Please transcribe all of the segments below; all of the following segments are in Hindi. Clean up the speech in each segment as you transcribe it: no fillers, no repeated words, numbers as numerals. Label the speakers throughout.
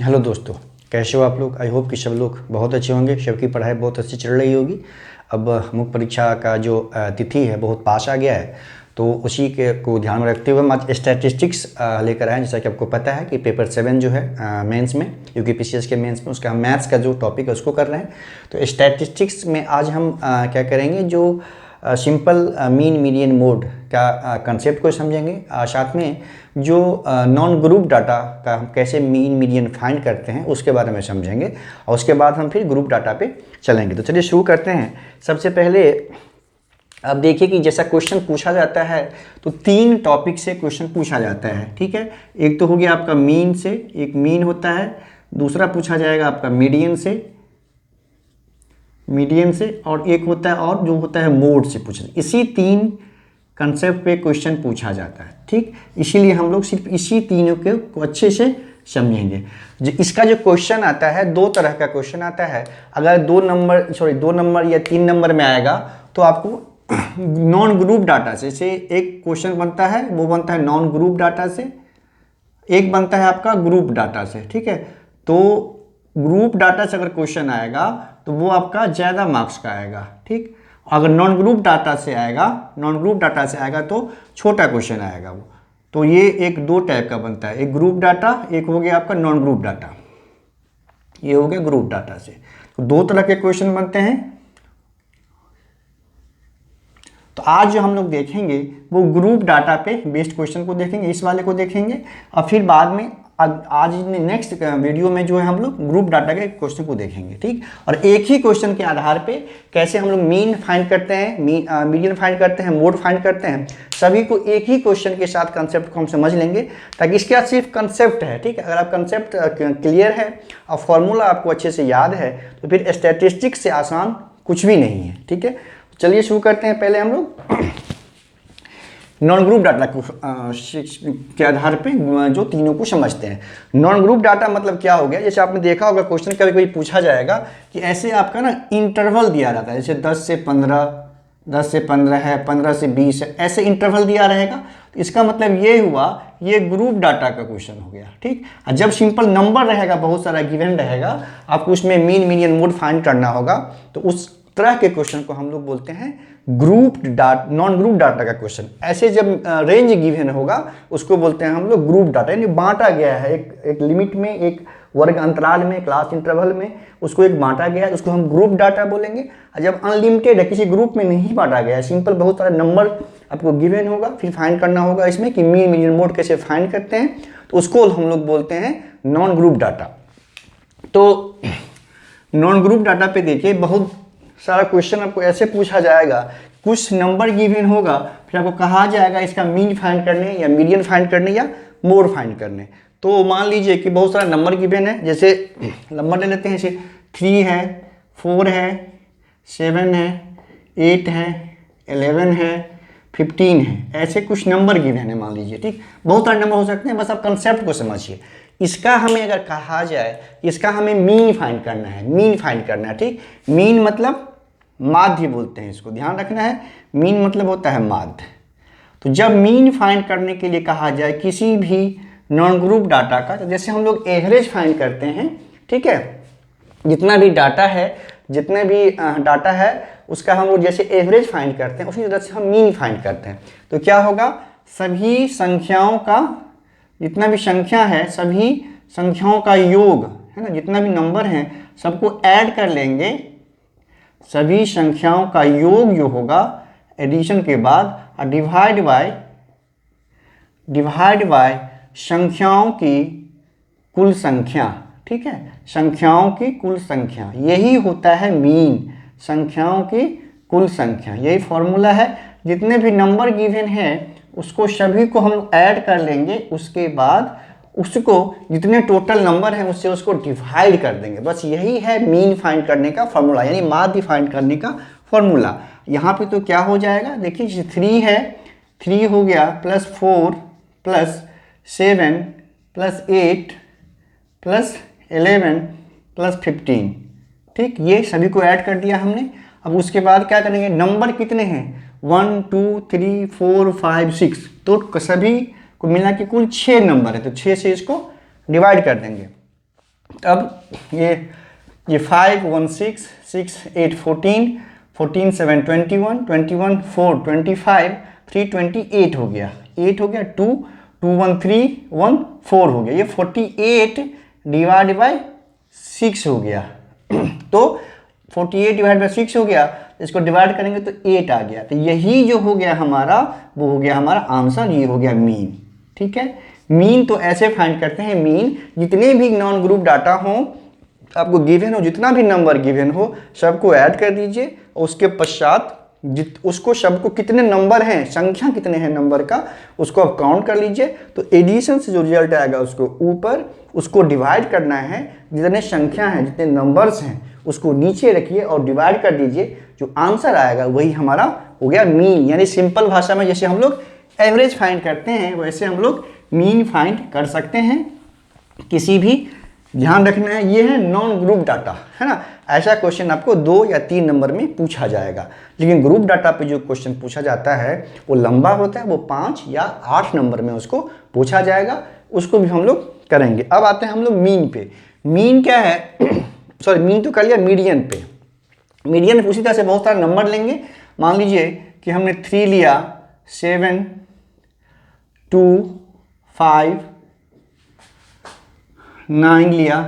Speaker 1: हेलो दोस्तों, कैसे हो आप लोग। आई होप कि सब लोग बहुत अच्छे होंगे, सबकी पढ़ाई बहुत अच्छी चल रही होगी। अब मुख्य परीक्षा का जो तिथि है बहुत पास आ गया है, तो उसी के को ध्यान में रखते हुए हम आज स्टैटिस्टिक्स लेकर आए। जैसा कि आपको पता है कि पेपर 7 जो है मेंस में, यूपीपीसीएस के मेंस में, उसका हम मैथ्स का जो टॉपिक है उसको कर रहे हैं। तो स्टैटिस्टिक्स में आज हम क्या करेंगे, जो सिंपल मीन मीडियन मोड का कंसेप्ट को समझेंगे। साथ में जो नॉन ग्रुप डाटा का हम कैसे मीन मीडियन फाइंड करते हैं उसके बारे में समझेंगे, और उसके बाद हम फिर ग्रुप डाटा पे चलेंगे। तो चलिए शुरू करते हैं। सबसे पहले अब देखिए कि जैसा क्वेश्चन पूछा जाता है तो 3 टॉपिक से क्वेश्चन पूछा जाता है, ठीक है। एक तो हो गया आपका मीन से, एक मीन होता है, दूसरा पूछा जाएगा आपका मीडियन से, और एक होता है और जो होता है मोड से पूछा। इसी 3 कंसेप्ट पे क्वेश्चन पूछा जाता है, ठीक। इसीलिए हम लोग सिर्फ इसी तीनों को अच्छे से समझेंगे। जो इसका जो क्वेश्चन आता है, 2 तरह का क्वेश्चन आता है। अगर 2 नंबर या 3 नंबर में आएगा तो आपको नॉन ग्रुप डाटा से एक क्वेश्चन बनता है, वो बनता है नॉन ग्रुप डाटा से, एक बनता है आपका ग्रुप डाटा से, ठीक है। तो ग्रुप डाटा से अगर क्वेश्चन आएगा तो वो आपका ज़्यादा मार्क्स का आएगा, ठीक। अगर नॉन ग्रुप डाटा से आएगा तो छोटा क्वेश्चन आएगा वो। तो ये एक 2 टाइप का बनता है, एक ग्रुप डाटा, एक हो गया आपका नॉन ग्रुप डाटा। ये हो गया ग्रुप डाटा से। तो 2 तरह के क्वेश्चन बनते हैं। तो आज जो हम लोग देखेंगे वो ग्रुप डाटा पे बेस्ड क्वेश्चन को देखेंगे, इस वाले को देखेंगे, और फिर बाद में आज नेक्स्ट वीडियो में जो है हम लोग ग्रुप डाटा के क्वेश्चन को देखेंगे, ठीक। और एक ही क्वेश्चन के आधार पे कैसे हम लोग मीन फाइंड करते हैं, मीडियन फाइंड करते हैं, मोड फाइंड करते हैं, सभी को एक ही क्वेश्चन के साथ कंसेप्ट को हम समझ लेंगे, ताकि इसके बाद सिर्फ कंसेप्ट है, ठीक। अगर आप कंसेप्ट क्लियर है और फॉर्मूला आपको अच्छे से याद है तो फिर स्टैटिस्टिक्स से आसान कुछ भी नहीं है, ठीक है। चलिए शुरू करते हैं। पहले हम लोग नॉन ग्रुप डाटा के आधार पे जो तीनों को समझते हैं। नॉन ग्रुप डाटा मतलब क्या हो गया, जैसे आपने देखा होगा क्वेश्चन कभी कभी पूछा जाएगा कि ऐसे आपका ना इंटरवल दिया रहता है, जैसे 10 से 15, 10 से 15 है, 15 से 20 है, ऐसे इंटरवल दिया रहेगा। तो इसका मतलब ये हुआ, ये ग्रुप डाटा का क्वेश्चन हो गया, ठीक। और जब सिंपल नंबर रहेगा, बहुत सारा गिवन रहेगा, आपको उसमें मीन मीडियन मोड फाइंड करना होगा, तो उस तरह के क्वेश्चन को हम लोग बोलते हैं नॉन ग्रुप डाटा का क्वेश्चन। ऐसे जब रेंज गिवन होगा उसको बोलते हैं हम लोग ग्रुप डाटा, यानी बांटा गया है एक लिमिट में, एक वर्ग अंतराल में, क्लास इंटरवल में, उसको एक बांटा गया है, उसको हम ग्रुप डाटा बोलेंगे। और जब अनलिमिटेड है, किसी ग्रुप में नहीं बांटा गया है, सिंपल बहुत सारे नंबर आपको गिवन होगा, फिर फाइंड करना होगा इसमें कि मीन मीडियन मोड कैसे फाइंड करते हैं, तो उसको हम लोग बोलते हैं नॉन ग्रुप डाटा। तो नॉन ग्रुप डाटा पे देखिए बहुत सारा क्वेश्चन आपको ऐसे पूछा जाएगा, कुछ नंबर गिवन होगा, फिर आपको कहा जाएगा इसका मीन फाइंड करने या मीडियन फाइंड करने या मोड फाइंड करने। तो मान लीजिए कि बहुत सारा नंबर गिवन है, जैसे नंबर ले लेते हैं, जैसे 3 है, 4 है, 7 है, 8 है, 11 है, 15 है, ऐसे कुछ नंबर गिवन है मान लीजिए, ठीक। बहुत सारे नंबर हो सकते हैं, बस आप कंसेप्ट को समझिए। इसका हमें अगर कहा जाए, इसका हमें मीन फाइंड करना है, ठीक। मीन मतलब माध्य बोलते हैं इसको, ध्यान रखना है। मीन मतलब होता है माध्य। तो जब मीन फाइंड करने के लिए कहा जाए किसी भी नॉन ग्रुप डाटा का, तो जैसे हम लोग एवरेज फाइंड करते हैं, ठीक है, जितना भी डाटा है उसका हम लोग जैसे एवरेज फाइंड करते हैं, उसी तरह से हम मीन फाइंड करते हैं। तो क्या होगा, सभी संख्याओं का, जितना भी संख्या है, सभी संख्याओं का योग है ना, जितना भी नंबर हैं सबको ऐड कर लेंगे। सभी संख्याओं का योग जो होगा एडिशन के बाद, और डिवाइड बाय संख्याओं की कुल संख्या, ठीक है, संख्याओं की कुल संख्या, यही होता है मीन, संख्याओं की कुल संख्या, यही फॉर्मूला है। जितने भी नंबर गिवन है उसको सभी को हम ऐड कर लेंगे, उसके बाद उसको जितने टोटल नंबर हैं उससे उसको डिवाइड कर देंगे। बस यही है मीन फाइंड करने का फॉर्मूला, यानी माध्य फाइंड करने का फॉर्मूला। यहाँ पे तो क्या हो जाएगा, देखिए 3 है, 3 हो गया, plus 4 plus 7 plus 8 plus 11 plus 15, ठीक। ये सभी को ऐड कर दिया हमने। अब उसके बाद क्या करेंगे, नंबर कितने हैं, 1 2 3 4 5 6, तो सभी को मिला के कुल 6 नंबर है, तो 6 से इसको डिवाइड कर देंगे। अब ये 5 1 6 6 8 14 14 7 21 21 4 25 3 28 हो गया, 8 हो गया, 2 2 1 3 1 4 हो गया, ये 48 डिवाइड बाई 6 हो गया। तो 48 डिवाइड बाई 6 हो गया, इसको डिवाइड करेंगे तो 8 आ गया। तो यही जो हो गया हमारा, वो हो गया हमारा आंसर, ये हो गया मीन। ठीक है, मीन तो ऐसे फाइंड करते हैं, मीन जितने भी नॉन ग्रुप डाटा हो आपको गिवन हो, जितना भी नंबर गिवन हो सबको ऐड कर दीजिए, उसके पश्चात उसको सबको कितने नंबर हैं, संख्या कितने हैं नंबर का, उसको आप काउंट कर लीजिए। तो एडिशन से जो रिजल्ट आएगा उसको ऊपर, उसको डिवाइड करना है, जितने संख्या हैं जितने नंबर्स हैं उसको नीचे रखिए और डिवाइड कर दीजिए, जो आंसर आएगा वही हमारा हो गया मीन। यानी सिंपल भाषा में जैसे हम लोग एवरेज फाइंड करते हैं वैसे हम लोग मीन फाइंड कर सकते हैं। किसी भी ध्यान रखना है, ये है नॉन ग्रुप डाटा, है ना। ऐसा क्वेश्चन आपको 2 या 3 नंबर में पूछा जाएगा, लेकिन ग्रुप डाटा पे जो क्वेश्चन पूछा जाता है वो लंबा होता है, वो 5 या 8 नंबर में उसको पूछा जाएगा, उसको भी हम लोग करेंगे। अब आते हैं हम लोग मीन पे। मीन क्या है सॉरी मीन तो कर लिया, मीडियन पे। मीडियन उसी तरह से बहुत सारे नंबर लेंगे। मान लीजिए कि हमने 3 लिया, 7 2 5 9 लिया,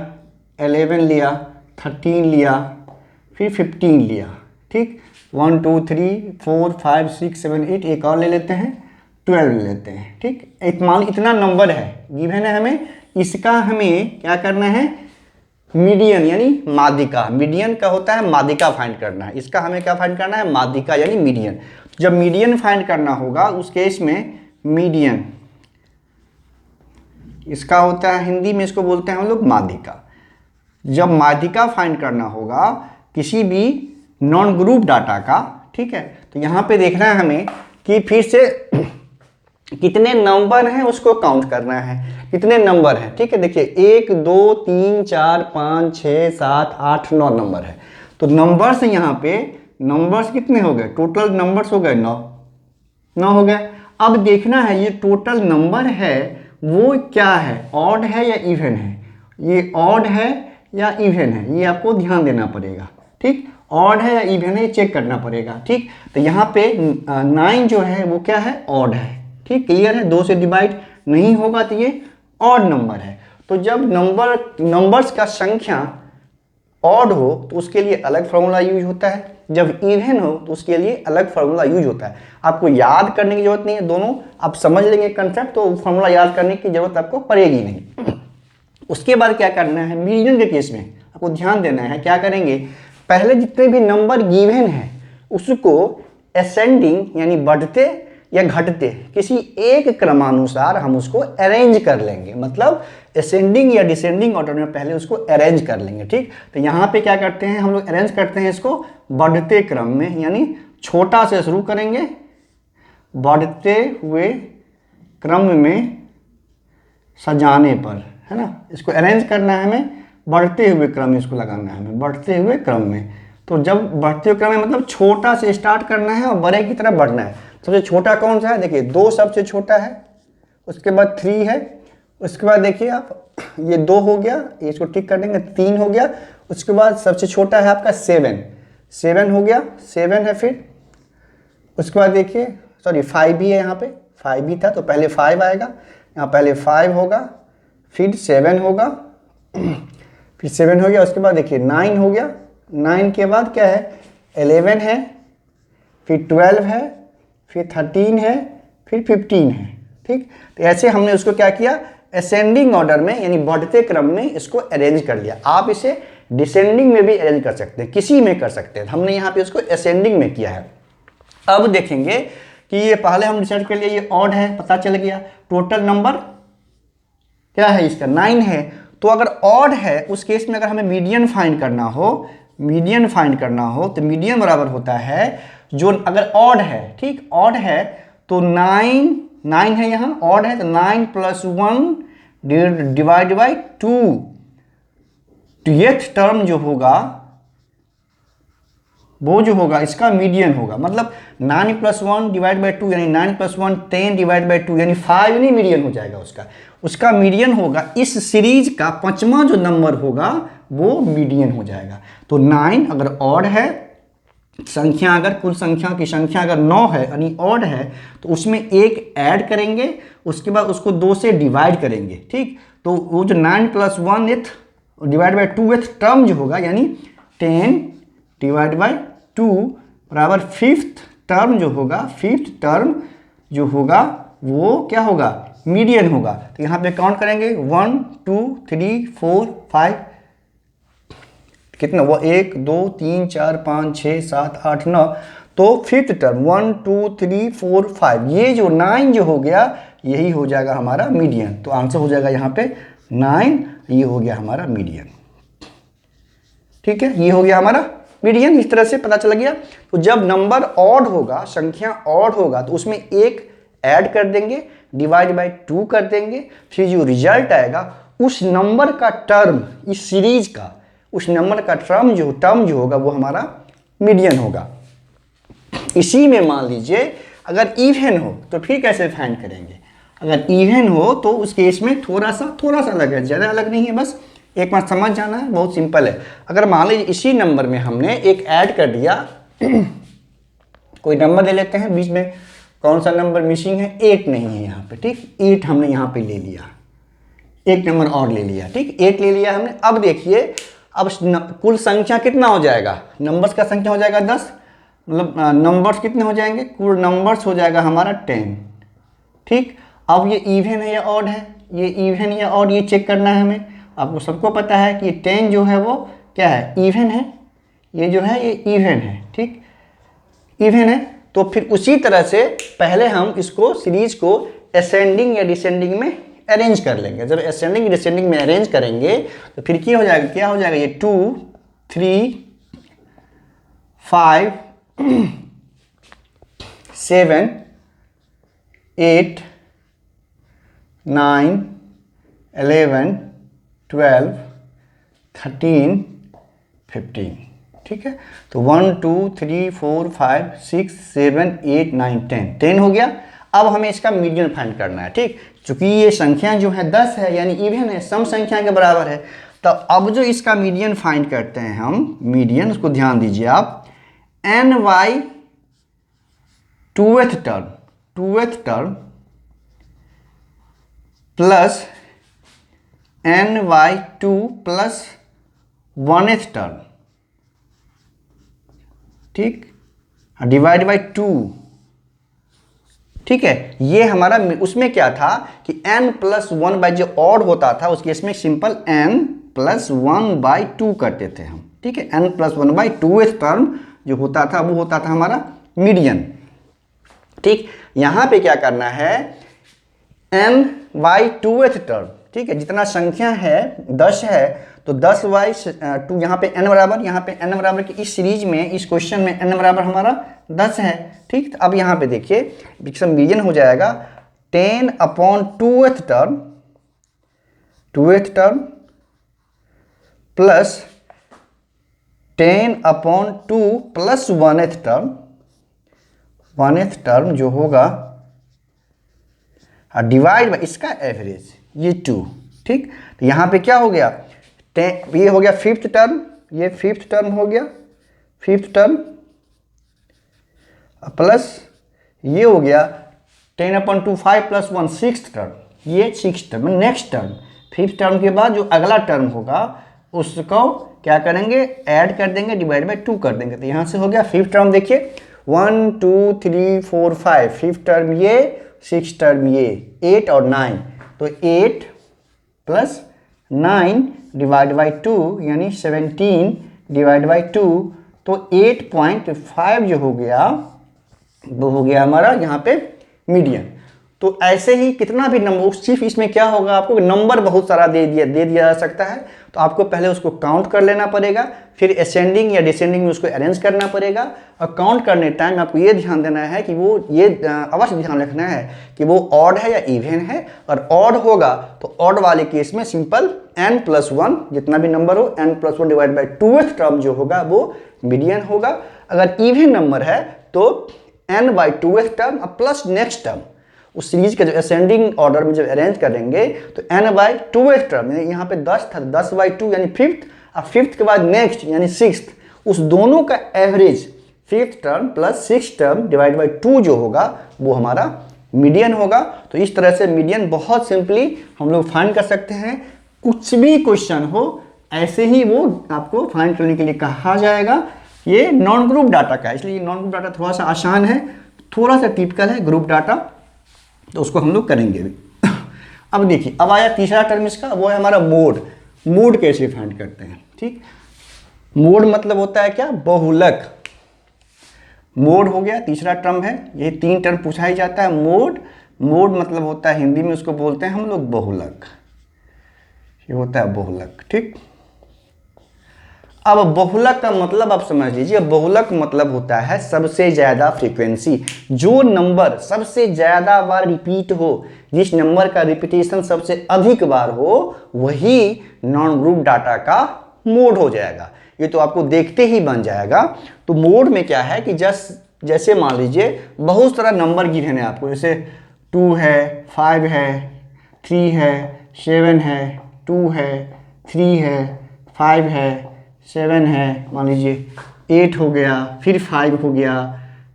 Speaker 1: 11 लिया, 13 लिया, फिर 15 लिया। ठीक, 1 2 3 4 5 6 7 8, एक और ले लेते हैं, 12 ले लेते हैं। ठीक, मान इतना नंबर है गिवन है हमें, इसका हमें क्या करना है, मीडियन यानी माध्यिका। मीडियन का होता है माध्यिका फाइंड करना है, इसका हमें क्या फाइंड करना है, माध्यिका यानी मीडियन। जब मीडियन फाइंड करना होगा उस केस में मीडियन, इसका होता है हिंदी में इसको बोलते हैं हम लोग माध्यिका। जब माध्यिका फाइंड करना होगा किसी भी नॉन ग्रुप डाटा का, ठीक है, तो यहाँ पे देखना है हमें कि फिर से कितने नंबर हैं उसको काउंट करना है, कितने नंबर हैं। ठीक है, देखिए 1 2 3 4 5 6 7 8 9 नंबर है। तो नंबर्स यहाँ पे, नंबर्स कितने हो गए, टोटल नंबर्स हो गए 9 हो गए। अब देखना है ये टोटल नंबर है वो क्या है, ऑड है या इवन है, ये ऑड है या इवन है, ये आपको ध्यान देना पड़ेगा। ठीक, ऑड है या इवन है ये चेक करना पड़ेगा। ठीक, तो यहाँ पे 9 जो है वो क्या है, ऑड है। ठीक, क्लियर है, 2 से डिवाइड नहीं होगा तो ये ऑड नंबर है। तो जब नंबर्स का संख्या ऑड हो तो उसके लिए अलग फार्मूला यूज होता है, जब इवन हो तो उसके लिए अलग फार्मूला यूज होता है। आपको याद करने की जरूरत नहीं है, दोनों आप समझ लेंगे कंसेप्ट, तो फार्मूला याद करने की जरूरत आपको पड़ेगी नहीं। उसके बाद क्या करना है, मीडियन के केस में आपको ध्यान देना है, क्या करेंगे, पहले जितने भी नंबर गिवन है उसको असेंडिंग यानी बढ़ते या घटते किसी एक क्रमानुसार हम उसको अरेंज कर लेंगे, मतलब असेंडिंग या डिसेंडिंग ऑर्डर में पहले उसको अरेंज कर लेंगे। ठीक, तो यहाँ पे क्या करते हैं हम लोग, अरेंज करते हैं इसको बढ़ते क्रम में, यानी छोटा से शुरू करेंगे, बढ़ते हुए क्रम में सजाने पर, है ना, इसको अरेंज करना है हमें, बढ़ते हुए क्रम में इसको लगाना है हमें, बढ़ते हुए क्रम में। तो जब बढ़ते हुए क्रम में मतलब छोटा से स्टार्ट करना है और बड़े की तरफ बढ़ना है। सबसे छोटा कौन सा है, देखिए 2 सबसे छोटा है, उसके बाद 3 है, उसके बाद देखिए आप ये 2 हो गया, इसको टिक कर देंगे, 3 हो गया, उसके बाद सबसे छोटा है आपका 7 हो गया, 7 है, फिर उसके बाद देखिए सॉरी 5 भी है, यहाँ पे 5 भी था तो पहले 5 आएगा, यहाँ पहले 5 होगा, फिर 7 होगा, फिर 7 हो गया, उसके बाद देखिए 9 हो गया, 9 के बाद क्या है, 11 है, फिर 12 है, फिर 13 है, फिर 15 है। ठीक, तो ऐसे हमने उसको क्या किया, असेंडिंग ऑर्डर में यानी बढ़ते क्रम में इसको अरेंज कर लिया। आप इसे डिसेंडिंग में भी अरेंज कर सकते हैं, किसी में कर सकते हैं, हमने यहाँ पे उसको असेंडिंग में किया है। अब देखेंगे कि ये पहले हम डिसाइड कर लिए ये ऑड है, पता चल गया, टोटल नंबर क्या है इसका 9 है। तो अगर ऑड है उस केस में अगर हमें मीडियन फाइंड करना हो, तो मीडियन बराबर होता है जो अगर ऑड है, ठीक, ऑड है तो 9 है, यहाँ ऑड है तो 9 + 1 डिवाइड बाई 2, 2th टर्म जो होगा वो जो होगा इसका मीडियन होगा। मतलब 9 + 1 डिवाइड बाई 2 यानी 9 + 1 10 डिवाइड बाई 2 यानी 5 यानी मीडियन हो जाएगा उसका मीडियन होगा। इस सीरीज का 5वां जो नंबर होगा वो मीडियन हो जाएगा। तो 9 अगर ऑड है, संख्या अगर कुल संख्या की संख्या अगर 9 है यानी ऑड है, तो उसमें एक ऐड करेंगे, उसके बाद उसको 2 से डिवाइड करेंगे। ठीक, तो वो जो 9 + 1th divide by 2th term जो होगा यानी 10 डिवाइड बाई 2 बराबर 5th टर्म जो होगा, 5th टर्म जो होगा वो क्या होगा, मीडियन होगा। तो यहाँ पे काउंट करेंगे 1 2 3 4 5, कितना वो 1 2 3 4 5 6 7 8 9, तो 5th टर्म 1 2 3 4 5, ये जो 9 जो हो गया यही हो जाएगा हमारा मीडियन। तो आंसर हो जाएगा यहाँ पे 9, ये हो गया हमारा मीडियन। ठीक है, ये हो गया हमारा मीडियन। इस तरह से पता चल गया। तो जब नंबर ऑड होगा, संख्या ऑड होगा, तो उसमें एक ऐड कर देंगे, डिवाइड बाई 2 कर देंगे, फिर जो रिजल्ट आएगा उस नंबर का टर्म, इस सीरीज का उस नंबर का टर्म जो होगा वो हमारा मीडियन होगा। इसी में मान लीजिए अगर इवन हो तो फिर कैसे फाइंड करेंगे। अगर इवन हो तो उस केस में थोड़ा सा अलग है, ज़्यादा अलग नहीं है, बस एक बार समझ जाना है, बहुत सिंपल है। अगर मान लीजिए इसी नंबर में हमने एक ऐड कर दिया कोई नंबर ले लेते हैं, बीच में कौन सा नंबर मिसिंग है, 8 नहीं है यहाँ पे। ठीक, 8 हमने यहाँ पे ले लिया, एक नंबर और ले लिया। ठीक, 8 ले लिया हमने। अब देखिए, अब कुल संख्या कितना हो जाएगा, नंबर्स का संख्या हो जाएगा 10, मतलब नंबर्स कितने हो जाएंगे, कुल नंबर्स हो जाएगा हमारा 10। ठीक, अब ये इवन है या ऑड है, ये इवन या ऑड ये चेक करना है हमें। आपको सबको पता है कि 10 जो है वो क्या है, इवन है, ये जो है ये इवन है। ठीक, इवन है। तो फिर उसी तरह से पहले हम इसको सीरीज को असेंडिंग या डिसेंडिंग में अरेंज कर लेंगे। जब असेंडिंग डिसेंडिंग में अरेंज करेंगे तो फिर क्या हो जाएगा, ये 2 3 5 7 8 9 11 12 13 15। ठीक है, तो 1 2 3 4 5 6 7 8 9 10 हो गया। अब हमें इसका मीडियन फाइंड करना है। ठीक, चूंकि ये संख्या जो है 10 है यानी इवन है, सम संख्या के बराबर है। तो अब जो इसका मीडियन फाइंड करते हैं हम, मीडियन, उसको ध्यान दीजिए आप, ny 2th term plus ny2 plus 1th term, ठीक, डिवाइड बाई 2। ठीक है, ये हमारा उसमें क्या था कि n+1 बाई जो ऑड होता था उस केस में सिंपल n+1 बाई 2 करते थे हम। ठीक है, n+1 बाई 2th टर्म जो होता था वो होता था हमारा मीडियन। ठीक, यहाँ पे क्या करना है, n/2th टर्म। ठीक है, जितना संख्या है 10 है तो 10/2, यहाँ पे n बराबर, यहाँ पे n बराबर की इस सीरीज में, इस क्वेश्चन में n बराबर हमारा 10 है। ठीक, तो अब यहाँ पे देखिए मीडियन हो जाएगा 10/2th term plus 10/2 plus 1th term जो होगा डिवाइड बाई इसका एवरेज, ये 2। ठीक, तो यहाँ पे क्या हो गया, ये हो गया 5th टर्म, ये 5th टर्म हो गया, 5th टर्म प्लस ये हो गया 10/2 5 + 1 6th टर्म, ये 6th term. Next term 5th term के बाद जो अगला टर्म होगा उसको क्या करेंगे, ऐड कर देंगे, डिवाइड बाई 2 कर देंगे। तो यहाँ से हो गया 5th टर्म। देखिए 1 2 3 4 5, 5th टर्म ये, 6th टर्म ये, 8 और 9, तो 8 प्लस 9 डिवाइड बाई 2 यानी 17 डिवाइड बाई 2, तो 8.5 जो हो गया वो हो गया हमारा यहाँ पे मीडियन। तो ऐसे ही कितना भी नंबर, सिर्फ इसमें क्या होगा, आपको नंबर बहुत सारा दे दिया जा सकता है, तो आपको पहले उसको काउंट कर लेना पड़ेगा, फिर असेंडिंग या डिसेंडिंग में उसको अरेंज करना पड़ेगा। और काउंट करने टाइम आपको ये ध्यान देना है कि वो ये अवश्य ध्यान रखना है कि वो ऑड है या इवन है। और ऑड होगा तो ऑड वाले केस में सिंपल n+1 जितना भी नंबर हो, n+1 divide by 2th term जो होगा वो मीडियन होगा। अगर इवन नंबर है तो n/2th term plus next term, उस सीरीज के जो असेंडिंग ऑर्डर में जब अरेंज करेंगे तो n/2th टर्म, यहाँ पे 10 था, 10/2 यानी फिफ्थ, और फिफ्थ के बाद नेक्स्ट यानी सिक्स्थ, उस दोनों का average fifth term plus six term divide by 2 जो होगा वो हमारा मीडियन होगा। तो इस तरह से मीडियन बहुत सिंपली हम लोग फाइंड कर सकते हैं। कुछ भी क्वेश्चन हो ऐसे ही वो आपको फाइंड करने के लिए कहा जाएगा। ये नॉन ग्रुप डाटा का है, इसलिए नॉन ग्रुप डाटा थोड़ा सा आसान है, थोड़ा सा टिपिकल है ग्रुप डाटा, तो उसको हम लोग करेंगे भी। अब देखिए, अब आया तीसरा टर्म इसका, वो है हमारा मोड। मोड कैसे फाइंड करते हैं, ठीक। मोड मतलब होता है क्या, बहुलक। मोड हो गया, तीसरा टर्म है, ये 3 टर्म पूछा ही जाता है। मोड, मोड मतलब होता है हिंदी में उसको बोलते हैं हम लोग बहुलक, ये होता है बहुलक, ठीक। अब बहुलक का मतलब आप समझ लीजिए, बहुलक मतलब होता है सबसे ज्यादा फ्रीक्वेंसी, जो नंबर सबसे ज्यादा बार रिपीट हो, जिस नंबर का रिपीटेशन सबसे अधिक बार हो, वही नॉन ग्रुप डाटा का मोड हो जाएगा। ये तो आपको देखते ही बन जाएगा। तो मोड में क्या है कि जैसे मान लीजिए बहुत सारा नंबर गिवन है आपको, जैसे 2 है, 5 है, 3 है, 7 है, 2 है, 3 है, 5 है, 7 है, मान लीजिए 8 हो गया, फिर 5 हो गया,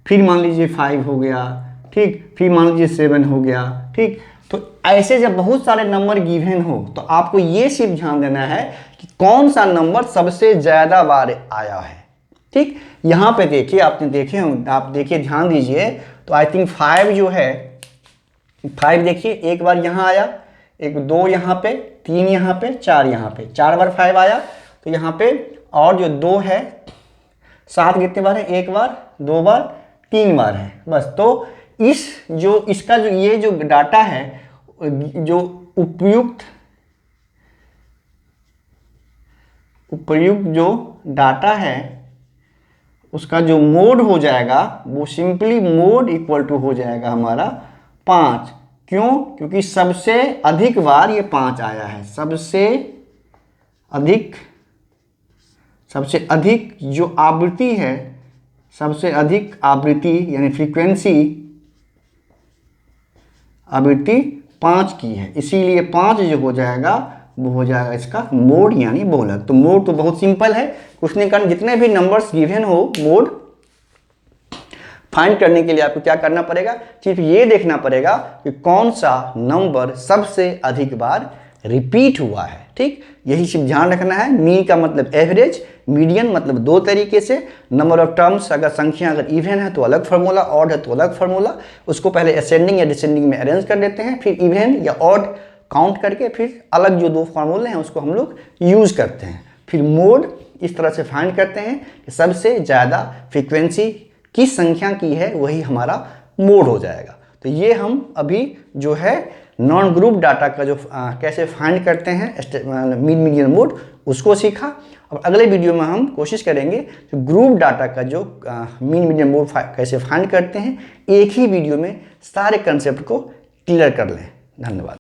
Speaker 1: फिर मान लीजिए 5 हो गया, ठीक, फिर मान लीजिए 7 हो गया, ठीक। तो ऐसे जब बहुत सारे नंबर गिवन हो तो आपको ये सिर्फ ध्यान देना है कि कौन सा नंबर सबसे ज़्यादा बार आया है, ठीक। यहाँ पे देखिए, आपने देखे हो, आप देखिए ध्यान दीजिए, तो आई थिंक 5 जो है, 5 देखिए एक बार यहाँ आया, एक 2 यहाँ पे, 3 यहाँ पे, 4 यहाँ पे, 4 बार 5 आया। तो यहाँ पे और जो 2 है, 7 कितने बार है, 1 बार, 2 बार, 3 बार है बस। तो इसका जो ये जो डाटा है, जो उपयुक्त जो डाटा है उसका जो मोड हो जाएगा वो सिंपली मोड इक्वल टू हो जाएगा हमारा 5। क्यों? क्योंकि सबसे अधिक बार ये 5 आया है, सबसे अधिक जो आवृत्ति है, सबसे अधिक आवृत्ति यानी फ्रीक्वेंसी आवृत्ति 5 की है, इसीलिए 5 जो हो जाएगा वो हो जाएगा इसका मोड यानी बहुलक। तो मोड तो बहुत सिंपल है, कुछ नहीं करना, जितने भी नंबर्स गिवन हो मोड फाइंड करने के लिए आपको क्या करना पड़ेगा, सिर्फ ये देखना पड़ेगा कि कौन सा नंबर सबसे अधिक बार रिपीट हुआ है, ठीक। यही सिर्फ ध्यान रखना है। मीन का मतलब एवरेज, मीडियन मतलब 2 तरीके से। नंबर ऑफ टर्म्स, अगर संख्या अगर इवन है तो अलग फार्मूला, ऑड है तो अलग फार्मूला, उसको पहले असेंडिंग या डिसेंडिंग में अरेंज कर देते हैं, फिर इवन या ऑड काउंट करके फिर अलग जो 2 फार्मूले हैं उसको हम लोग यूज़ करते हैं। फिर मोड इस तरह से फाइंड करते हैं कि सबसे ज़्यादा फ्रीक्वेंसी किस संख्या की है वही हमारा मोड हो जाएगा। तो ये हम अभी जो है नॉन ग्रुप डाटा का जो कैसे फाइंड करते हैं मीन मीडियन मोड उसको सीखा। अब अगले वीडियो में हम कोशिश करेंगे कि ग्रुप डाटा का जो मीन मीडियन मोड कैसे फाइंड करते हैं, एक ही वीडियो में सारे कंसेप्ट को क्लियर कर लें। धन्यवाद।